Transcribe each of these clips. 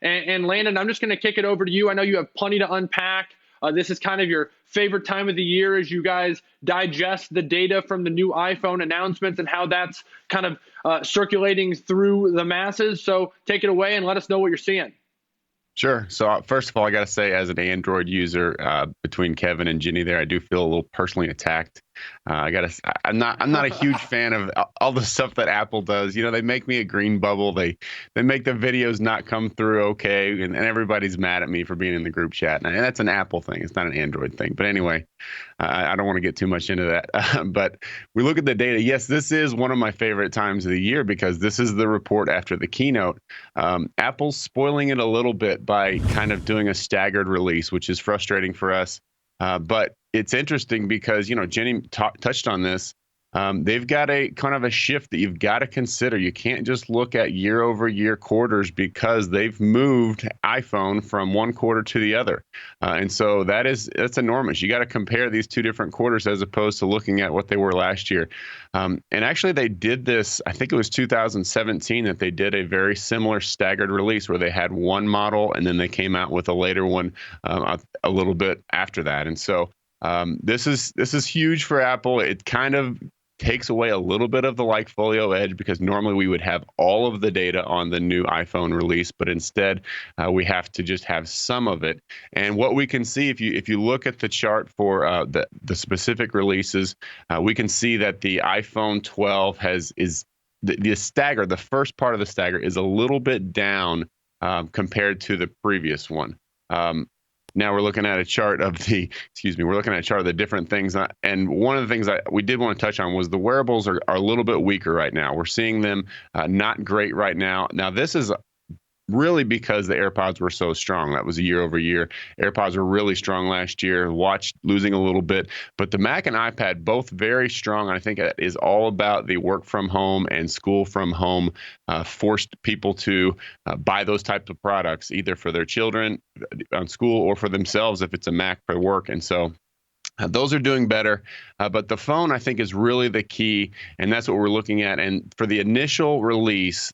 And Landon, I'm just going to kick it over to you. I know you have plenty to unpack. This is kind of your favorite time of the year as you guys digest the data from the new iPhone announcements and how that's kind of circulating through the masses. So take it away and let us know what you're seeing. Sure. So first of all, I got to say, as an Android user, between Kevin and Ginny there, I do feel a little personally attacked. I'm not a huge fan of all the stuff that Apple does. You know, they make me a green bubble. They make the videos not come through okay, and everybody's mad at me for being in the group chat. And that's an Apple thing. It's not an Android thing. But anyway, I don't want to get too much into that. But we look at the data. Yes, this is one of my favorite times of the year because this is the report after the keynote. Apple's spoiling it a little bit by kind of doing a staggered release, which is frustrating for us. But it's interesting because, you know, Jenny touched on this. They've got a kind of a shift that you've got to consider. You can't just look at year over year quarters because they've moved iPhone from one quarter to the other. And so that's enormous. You got to compare these two different quarters as opposed to looking at what they were last year. And actually, they did this, I think it was 2017 that they did a very similar staggered release where they had one model and then they came out with a later one a little bit after that. And so this is huge for Apple. It kind of takes away a little bit of the LikeFolio edge because normally we would have all of the data on the new iPhone release, but instead we have to just have some of it. And what we can see, if you look at the chart for the specific releases, we can see that the iPhone 12 is the stagger. The first part of the stagger is a little bit down compared to the previous one. Now we're looking at a chart of the different things. And one of the things we did want to touch on was the wearables are a little bit weaker right now. We're seeing them not great right now. Now, this is really because the AirPods were so strong. That was a year over year. AirPods were really strong last year. Watch losing a little bit, but the Mac and iPad both very strong. I think it is all about the work from home and school from home forced people to buy those types of products, either for their children on school or for themselves if it's a Mac for work. And so those are doing better, but the phone, I think, is really the key, and that's what we're looking at. And for the initial release,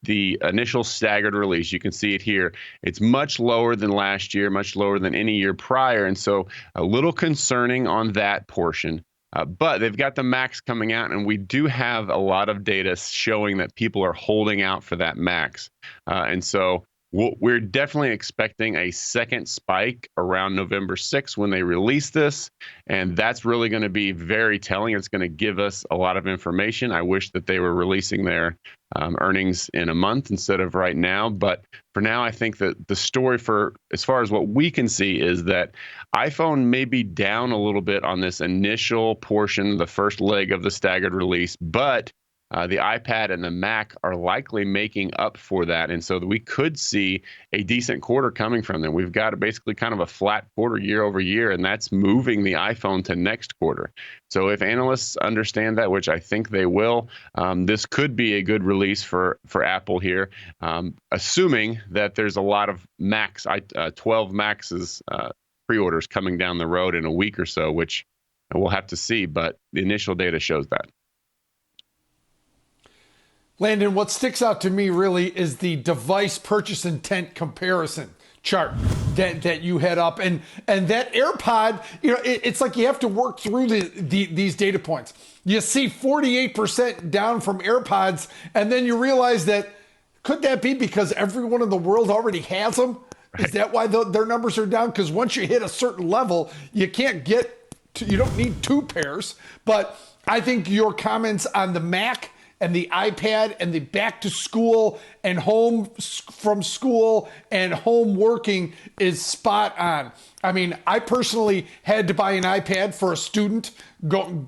the initial staggered release, you can see it here. It's much lower than last year, much lower than any year prior, and so a little concerning on that portion. But they've got the Max coming out, and we do have a lot of data showing that people are holding out for that Max, and so we're definitely expecting a second spike around November 6th when they release this, and that's really going to be very telling. It's going to give us a lot of information. I wish that they were releasing their earnings in a month instead of right now, but for now, I think that the story for as far as what we can see is that iPhone may be down a little bit on this initial portion, the first leg of the staggered release, but the iPad and the Mac are likely making up for that. And so we could see a decent quarter coming from them. We've got basically kind of a flat quarter year over year, and that's moving the iPhone to next quarter. So if analysts understand that, which I think they will, this could be a good release for Apple here, assuming that there's a lot of 12 Maxes pre-orders coming down the road in a week or so, which we'll have to see. But the initial data shows that. Landon, what sticks out to me really is the device purchase intent comparison chart that you had up, and that AirPod, you know, it's like you have to work through these data points. You see 48% down from AirPods, and then you realize that could that be because everyone in the world already has them? Right. Is that why their numbers are down? Because once you hit a certain level, you can't you don't need two pairs. But I think your comments on the Mac and the iPad and the back to school and home from school and home working is spot on. I mean, I personally had to buy an iPad for a student going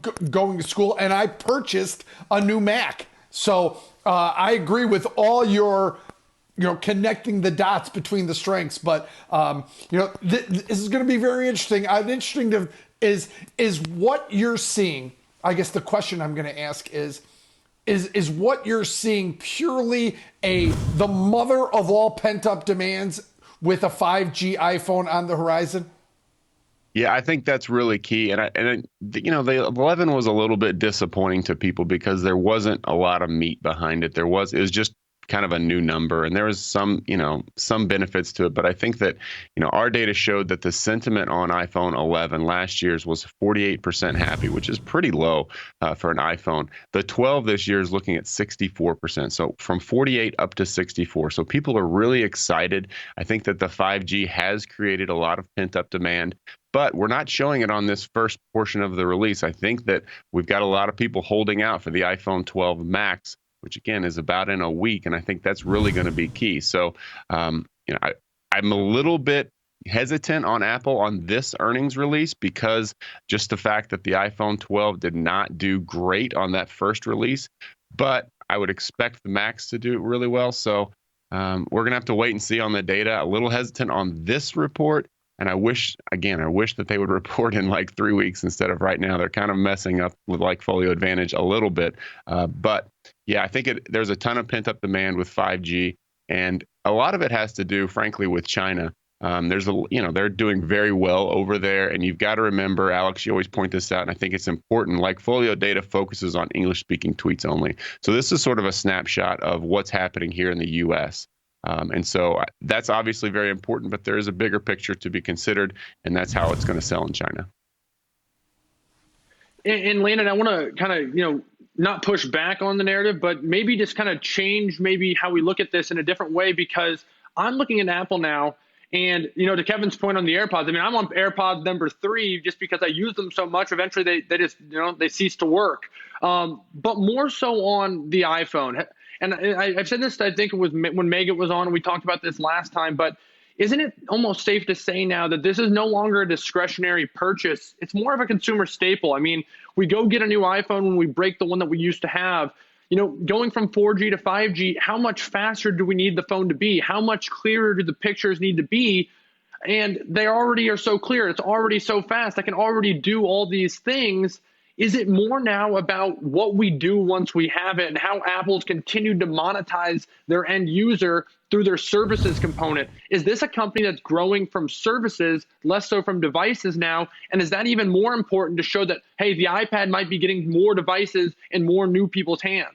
to school, and I purchased a new Mac. So I agree with all your, connecting the dots between the strengths. But, this is going to be very interesting. Is what you're seeing, I guess the question I'm going to ask is what you're seeing purely the mother of all pent-up demands with a 5G iPhone on the horizon? Yeah, I think that's really key. And the 11 was a little bit disappointing to people because there wasn't a lot of meat behind it. It was just kind of a new number, and there was some, some benefits to it. But I think that, our data showed that the sentiment on iPhone 11 last year's was 48% happy, which is pretty low for an iPhone. The 12 this year is looking at 64%. So from 48 up to 64. So people are really excited. I think that the 5G has created a lot of pent-up demand, but we're not showing it on this first portion of the release. I think that we've got a lot of people holding out for the iPhone 12 Max, which again is about in a week, and I think that's really going to be key. So, I'm a little bit hesitant on Apple on this earnings release because just the fact that the iPhone 12 did not do great on that first release, but I would expect the Max to do really well. So we're going to have to wait and see on the data. A little hesitant on this report. And I wish that they would report in like 3 weeks instead of right now. They're kind of messing up with LikeFolio Advantage a little bit. But yeah, I think there's a ton of pent up demand with 5G. And a lot of it has to do, frankly, with China. They're doing very well over there. And you've got to remember, Alex, you always point this out, and I think it's important. LikeFolio data focuses on English speaking tweets only. So this is sort of a snapshot of what's happening here in the US. And so that's obviously very important, but there is a bigger picture to be considered, and that's how it's going to sell in China. And Landon, I want to kind of, not push back on the narrative, but maybe just kind of change maybe how we look at this in a different way, because I'm looking at Apple now. And, to Kevin's point on the AirPods, I mean, I'm on AirPods number 3 just because I use them so much. Eventually, they just, they cease to work. But more so on the iPhone. And I've said this, I think it was when Megan was on, and we talked about this last time, but isn't it almost safe to say now that this is no longer a discretionary purchase? It's more of a consumer staple. I mean, we go get a new iPhone when we break the one that we used to have. Going from 4G to 5G, how much faster do we need the phone to be? How much clearer do the pictures need to be? And they already are so clear. It's already so fast. I can already do all these things. Is it more now about what we do once we have it and how Apple's continued to monetize their end user through their services component? Is this a company that's growing from services, less so from devices now? And is that even more important to show that, hey, the iPad might be getting more devices in more new people's hands?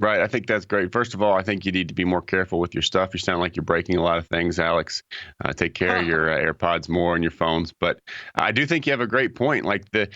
Right. I think that's great. First of all, I think you need to be more careful with your stuff. You sound like you're breaking a lot of things, Alex. Take care of your AirPods more and your phones. But I do think you have a great point. Like the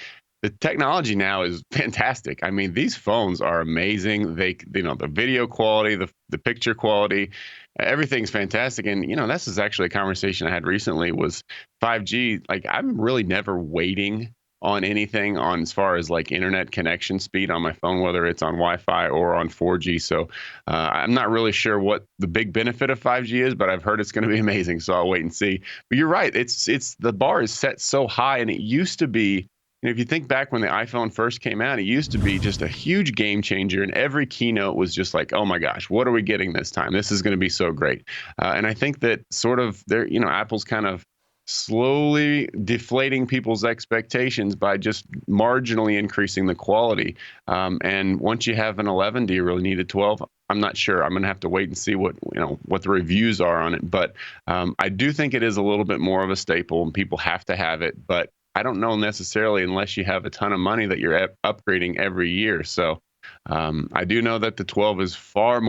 technology now is fantastic. I mean, these phones are amazing. The video quality, the picture quality, everything's fantastic. And, this is actually a conversation I had recently was 5G. Like, I'm really never waiting on anything on as far as like internet connection speed on my phone, whether it's on Wi-Fi or on 4G. So I'm not really sure what the big benefit of 5G is, but I've heard it's going to be amazing. So I'll wait and see. But you're right. It's the bar is set so high, and it used to be, if you think back when the iPhone first came out, it used to be just a huge game changer, and every keynote was just like, oh my gosh, what are we getting this time? This is going to be so great. And I think that sort of Apple's kind of slowly deflating people's expectations by just marginally increasing the quality. And once you have an 11, do you really need a 12? I'm not sure. I'm going to have to wait and see what the reviews are on it. But I do think it is a little bit more of a staple, and people have to have it. But I don't know necessarily unless you have a ton of money that you're upgrading every year. So I do know that the 12 is far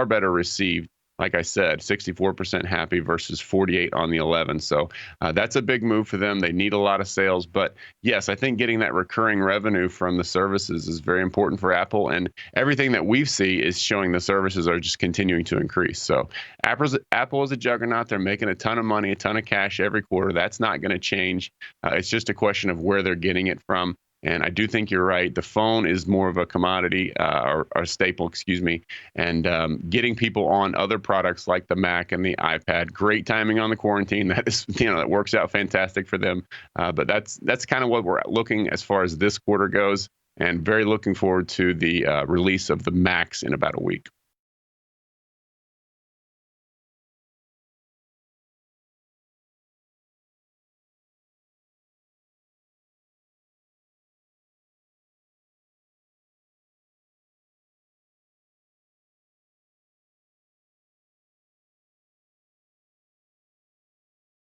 better received. Like I said, 64% happy versus 48 on the 11. So that's a big move for them. They need a lot of sales. But yes, I think getting that recurring revenue from the services is very important for Apple. And everything that we see is showing the services are just continuing to increase. So Apple is a juggernaut. They're making a ton of money, a ton of cash every quarter. That's not going to change. It's just a question of where they're getting it from. And I do think you're right. The phone is more of a commodity or a staple, excuse me. And getting people on other products like the Mac and the iPad, great timing on the quarantine. That is, that works out fantastic for them. But that's kind of what we're looking as far as this quarter goes. And very looking forward to the release of the Max in about a week.